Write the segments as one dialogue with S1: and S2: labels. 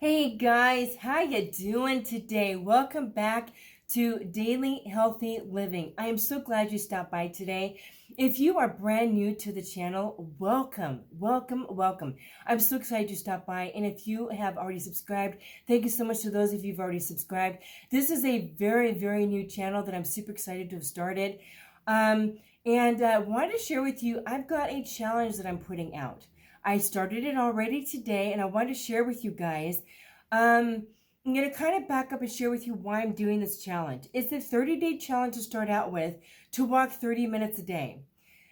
S1: Hey guys, how you doing today? Welcome back to Daily Healthy Living. I am so glad you stopped by today. If you are brand new to the channel, welcome, welcome, welcome. I'm so excited you stopped by. And if you have already subscribed, thank you so much to those of you who've already subscribed. This is a very, very new channel that I'm super excited to have started. And wanted to share with you, I've got a challenge that I'm putting out. I started it already today, and I wanted to share with you guys. I'm going to kind of back up and share with you why I'm doing this challenge. It's a 30-day challenge to start out with, to walk 30 minutes a day.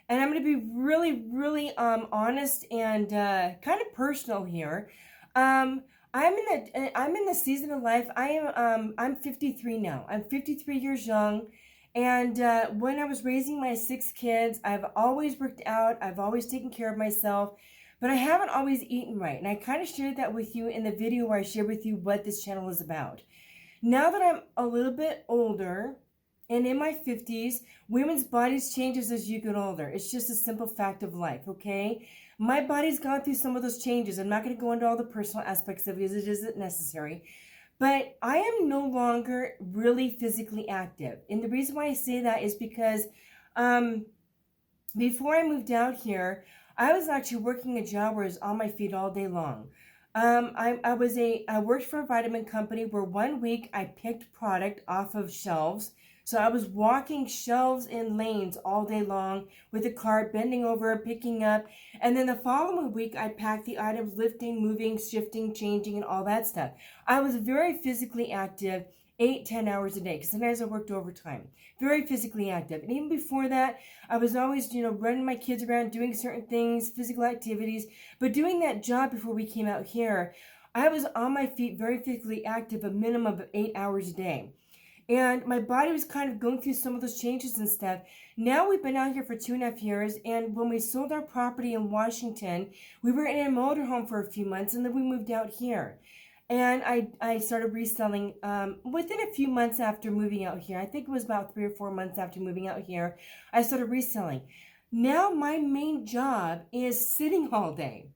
S1: And I'm going to be really, really honest and kind of personal here. I'm in the season of life. I'm 53 now. I'm 53 years young. And when I was raising my 6 kids, I've always worked out. I've always taken care of myself. But I haven't always eaten right. And I kind of shared that with you in the video where I shared with you what this channel is about. Now that I'm a little bit older and in my 50s, women's bodies changes as you get older. It's just a simple fact of life, okay? My body's gone through some of those changes. I'm not going to go into all the personal aspects of it as it isn't necessary. But I am no longer really physically active. And the reason why I say that is because before I moved out here, I was actually working a job where I was on my feet all day long. I worked for a vitamin company where one week I picked product off of shelves. So I was walking shelves in lanes all day long with a cart, bending over, picking up. And then the following week I packed the items, lifting, moving, shifting, changing, and all that stuff. I was very physically active, 8-10 hours a day, because sometimes I worked overtime. Very physically active. And even before that, I was always, running my kids around, doing certain things, physical activities. But doing that job before we came out here, I was on my feet, very physically active, a minimum of 8 hours a day. And my body was kind of going through some of those changes and stuff. Now we've been out here for 2.5 years, and when we sold our property in Washington, we were in a motorhome for a few months, and then we moved out here. And I started reselling within a few months after moving out here. I think it was about 3 or 4 months after moving out here, I started reselling. Now my main job is sitting all day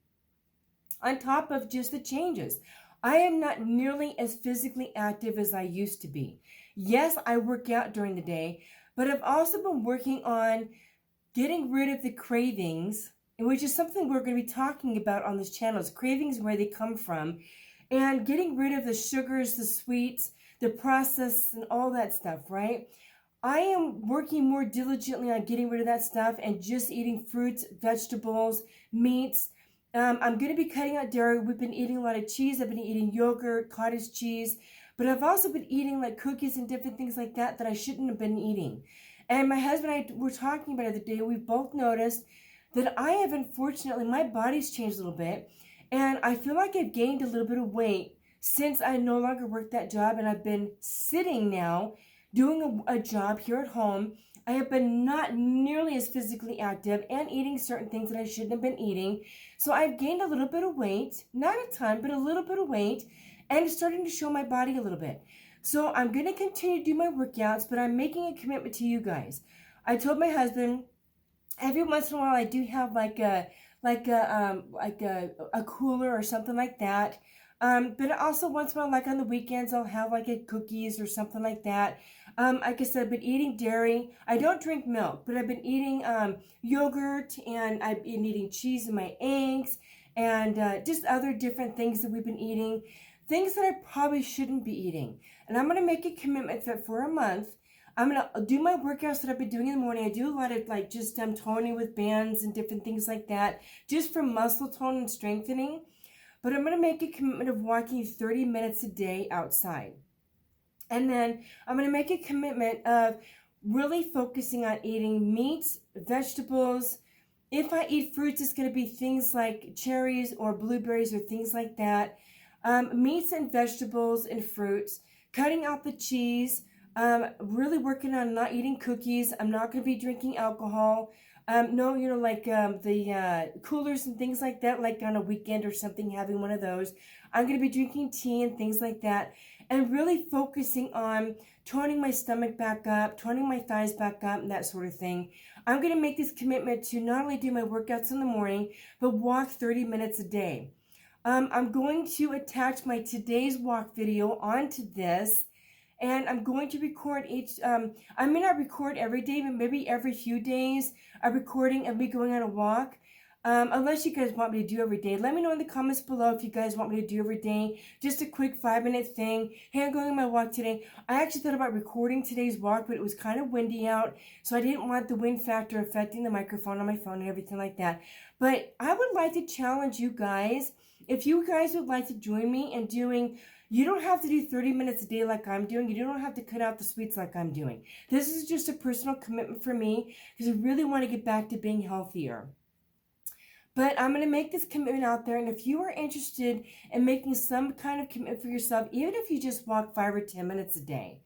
S1: on top of just the changes. I am not nearly as physically active as I used to be. Yes, I work out during the day, but I've also been working on getting rid of the cravings, which is something we're going to be talking about on this channel, is cravings, where they come from, and getting rid of the sugars, the sweets, the processed, and all that stuff, right? I am working more diligently on getting rid of that stuff and just eating fruits, vegetables, meats. I'm going to be cutting out dairy. We've been eating a lot of cheese. I've been eating yogurt, cottage cheese, but I've also been eating like cookies and different things like that I shouldn't have been eating. And my husband and I were talking about it the other day. We've both noticed that I have, unfortunately, my body's changed a little bit. And I feel like I've gained a little bit of weight since I no longer work that job, and I've been sitting now doing a job here at home. I have been not nearly as physically active and eating certain things that I shouldn't have been eating. So I've gained a little bit of weight, not a ton, but a little bit of weight, and it's starting to show my body a little bit. So I'm going to continue to do my workouts, but I'm making a commitment to you guys. I told my husband, every once in a while I do have like a cooler or something like that. But also once in a while, like on the weekends, I'll have like a cookies or something like that. Like I said, I've been eating dairy. I don't drink milk, but I've been eating yogurt, and I've been eating cheese in my eggs, and just other different things that we've been eating. Things that I probably shouldn't be eating. And I'm going to make a commitment that for a month, I'm going to do my workouts that I've been doing in the morning. I do a lot of like just toning with bands and different things like that, just for muscle tone and strengthening. But I'm going to make a commitment of walking 30 minutes a day outside. And then I'm going to make a commitment of really focusing on eating meats, vegetables. If I eat fruits, it's going to be things like cherries or blueberries or things like that. Meats and vegetables and fruits. Cutting out the cheese. Really working on not eating cookies. I'm not going to be drinking alcohol. No, the coolers and things like that, like on a weekend or something, having one of those. I'm going to be drinking tea and things like that, and really focusing on toning my stomach back up, toning my thighs back up, and that sort of thing. I'm going to make this commitment to not only do my workouts in the morning, but walk 30 minutes a day. I'm going to attach my today's walk video onto this, and I'm going to record each, I may not record every day, but maybe every few days, a recording of me going on a walk. Unless you guys want me to do every day. Let me know in the comments below if you guys want me to do every day. Just a quick 5-minute thing. Hey, I'm going on my walk today. I actually thought about recording today's walk, but it was kind of windy out, so I didn't want the wind factor affecting the microphone on my phone and everything like that. But I would like to challenge you guys, if you guys would like to join me in doing, you don't have to do 30 minutes a day like I'm doing. You don't have to cut out the sweets like I'm doing. This is just a personal commitment for me because I really want to get back to being healthier. But I'm going to make this commitment out there, and if you are interested in making some kind of commitment for yourself, even if you just walk 5 or 10 minutes a day,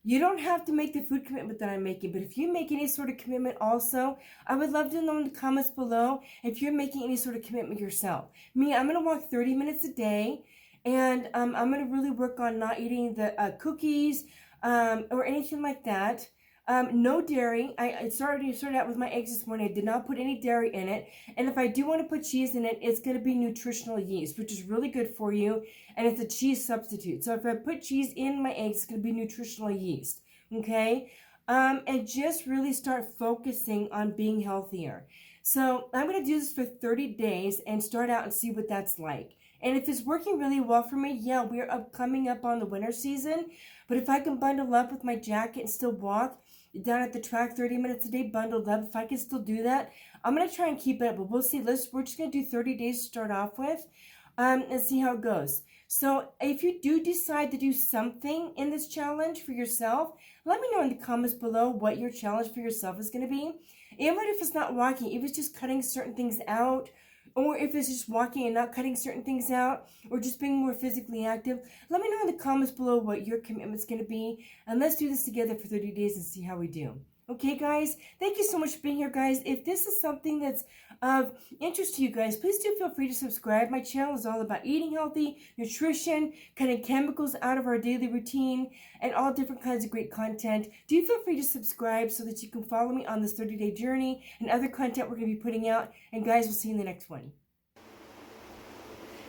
S1: you don't have to make the food commitment that I'm making, but if you make any sort of commitment also, I would love to know in the comments below if you're making any sort of commitment yourself. Me, I'm going to walk 30 minutes a day, and I'm going to really work on not eating the cookies or anything like that. No dairy. I started out with my eggs this morning. I did not put any dairy in it. And if I do want to put cheese in it, it's going to be nutritional yeast, which is really good for you. And it's a cheese substitute. So if I put cheese in my eggs, it's going to be nutritional yeast. Okay? And just really start focusing on being healthier. So I'm going to do this for 30 days and start out and see what that's like. And if it's working really well for me, yeah, we're coming up on the winter season. But if I can bundle up with my jacket and still walk down at the track 30 minutes a day, bundled up, if I can still do that, I'm going to try and keep it up. But we'll see. We're just going to do 30 days to start off with and see how it goes. So if you do decide to do something in this challenge for yourself, let me know in the comments below what your challenge for yourself is going to be. Even if it's not walking, if it's just cutting certain things out, or if it's just walking and not cutting certain things out, or just being more physically active, let me know in the comments below what your commitment's going to be, and let's do this together for 30 days and see how we do. Okay, guys? Thank you so much for being here, guys. If this is something that's of interest to you guys, please do feel free to subscribe. My channel is all about eating healthy, nutrition, cutting chemicals out of our daily routine, and all different kinds of great content. Do feel free to subscribe so that you can follow me on this 30-day journey and other content we're going to be putting out. And guys, we'll see you in the next one.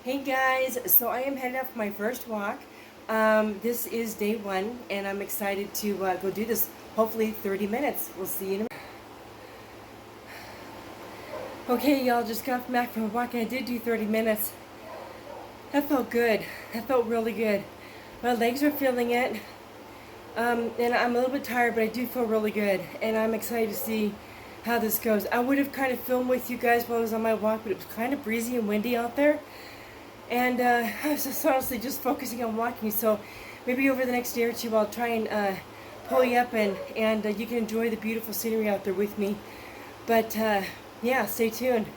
S1: Hey guys, so I am heading out for my first walk. This is day 1, and I'm excited to go do this. Hopefully 30 minutes. We'll see you in a minute. Okay, y'all, just got back from a walk, and I did do 30 minutes. That felt good. That felt really good. My legs are feeling it. And I'm a little bit tired, but I do feel really good. And I'm excited to see how this goes. I would have kind of filmed with you guys while I was on my walk, but it was kind of breezy and windy out there. And I was just honestly just focusing on walking. So maybe over the next day or two, I'll try and pull you up and you can enjoy the beautiful scenery out there with me. But yeah, stay tuned.